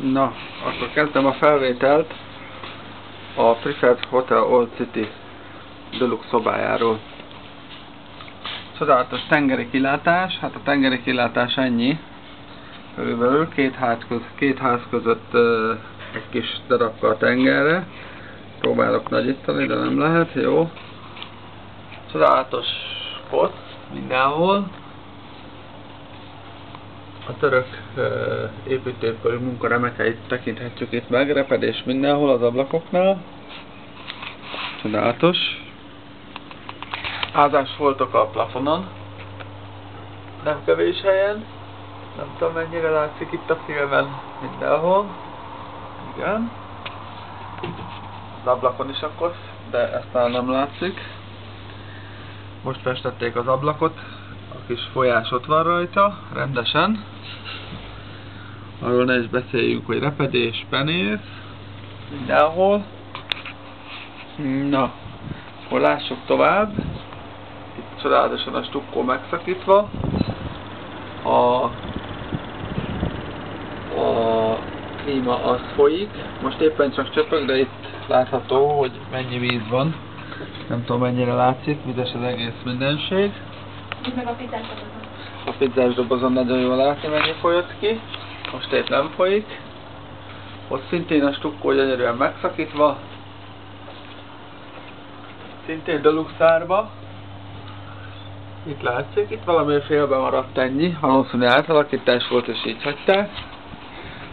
Na, akkor kezdem a felvételt a Preferred Hotel Old City Deluxe szobájáról. Csodálatos tengeri kilátás, hát a tengeri kilátás ennyi. Körülbelül két ház között egy kis darabka a tengerre. Próbálok nagyítani, de nem lehet, jó. Csodálatos spot mindenhol. A török építőipari munka remekeit tekinthetjük itt meg, repedés mindenhol az ablakoknál. Csodálatos. Ázásfoltok a plafonon. Nem kevés helyen. Nem tudom mennyire látszik itt a filmen, mindenhol. Igen. Az ablakon is akkor, de ezt talán nem látszik. Most festették az ablakot. A kis folyás ott van rajta, rendesen. Arról ne is beszéljünk, hogy repedés, penész. Mindenhol. Na, akkor lássuk tovább. Itt csodálatosan a stukkó megszakítva. A klíma az folyik. Most éppen csak csöpög, de itt látható, hogy mennyi víz van. Nem tudom mennyire látszik, vizes az egész mindenség. Itt meg a pizzás dobozon. A pizzás dobozon nagyon jól látni, mennyi folyott ki. Most itt nem folyik. Ott szintén a stukkó gyönyörűen megszakítva. Szintén deluxe árba. Itt látszik, itt valami félbe maradt ennyi. Valószínű átalakítás volt és így hagyták.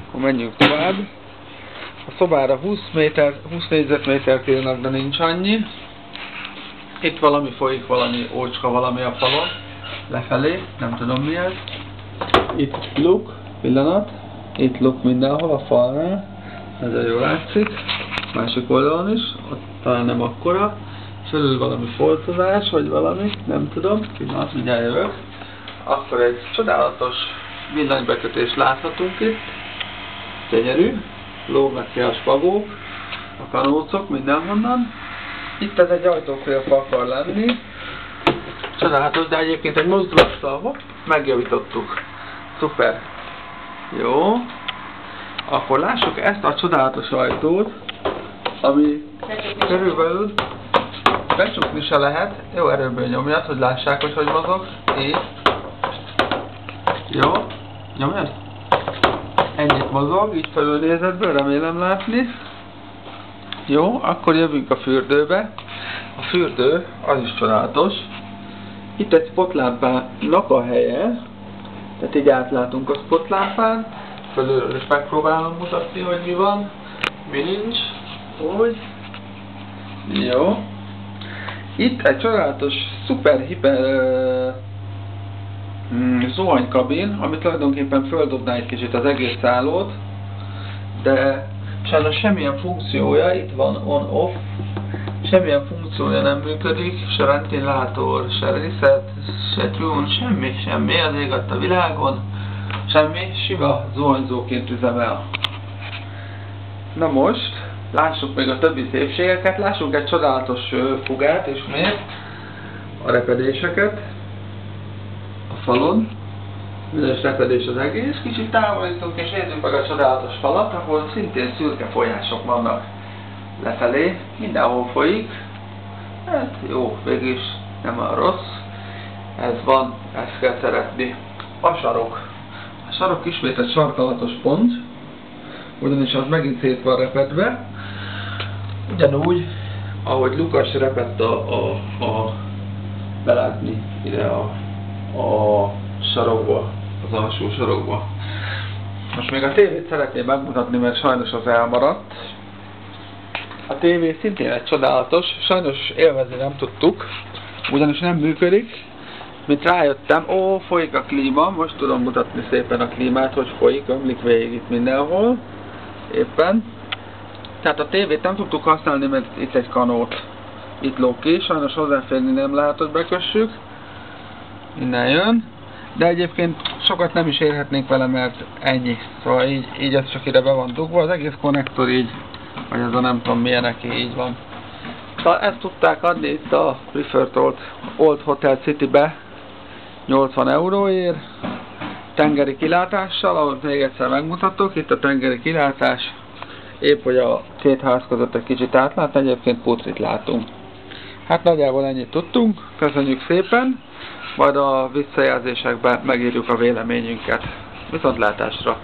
Akkor menjünk tovább. A szobára 20 négyzetmétert írnak, de nincs annyi. Itt valami folyik, valami ócska, valami a falon. Lefelé, nem tudom mi ez. Itt luk, pillanat. Itt luk mindenhol a falnál. Nagyon jól látszik. Másik oldalon is, ott talán nem akkora. Fölül valami foltozás, vagy valami, nem tudom. Pillanat, mindjárt jövök. Akkor egy csodálatos villanybekötést láthatunk itt. Gyönyörű. Lógnak ki a spagók, a kanócok mindenhonnan. Itt ez egy ajtófélfa akar lenni. Csodálatos, de egyébként egy mozdulattal megjavítottuk. Szuper. Jó. Akkor lássuk ezt a csodálatos ajtót, ami körülbelül becsukni se lehet. Jó erőből nyomjad, hogy lássák, hogy mozog. Így. Jó. Nyomjad. Ennyit mozog, így felülnézetből, remélem látni. Jó, akkor jövünk a fürdőbe. A fürdő, az is csodálatos. Itt egy spotlámpának a helye. Tehát így átlátunk a spotlámpán. Fölülről is megpróbálom mutatni, hogy mi van. Mi nincs. Úgy. Jó. Itt egy csodálatos, szuper, hiper zuhanykabin, ami tulajdonképpen földobná egy kicsit az egész szállót, de sajnos semmilyen funkciója, itt van on-off, semmilyen funkciója nem működik, se ventilátor, se reset, se tune, semmi az ég a világon, semmi, sima zuhanyzóként üzemel. Na most, lássuk még a többi szépségeket, lássunk egy csodálatos fugát ismét, a repedéseket a falon, bizonyos repedés az egész, kicsit távolítunk és nézzük meg a csodálatos falat, ahol szintén szürke folyások vannak lefelé, mindenhol folyik, hát jó, végülis nem olyan rossz, ez van, ezt kell szeretni. A sarok. A sarok ismét egy sarkalatos pont, ugyanis az megint szét van repedve, ugyanúgy, ahogy Lukas repett belátni ide a sarokba, az alsó sarokba. Most még a tévét szeretném megmutatni, mert sajnos az elmaradt. A tévé szintén egy csodálatos, sajnos élvezni nem tudtuk, ugyanis nem működik. Mint rájöttem, folyik a klíma, most tudom mutatni szépen a klímát, hogy folyik, ömlik végig itt mindenhol. Éppen. Tehát a tévét nem tudtuk használni, mert itt egy kanót itt lóg ki, sajnos hozzáférni nem lehet, hogy bekössük. Innen jön. De egyébként sokat nem is érhetnénk vele, mert ennyi. Szóval így ez csak ide be van dugva, az egész konnektor így, vagy ez a nem tudom milyenek, így van. Szóval ezt tudták adni itt a Preferred Old Hotel City-be 80 euróért. tengeri kilátással, ahogy még egyszer megmutatok. Itt a tengeri kilátás. Épp, hogy a két ház között egy kicsit átlát, egyébként pucit látunk. Hát nagyjából ennyit tudtunk. Köszönjük szépen. Majd a visszajelzésekben megírjuk a véleményünket. Viszontlátásra!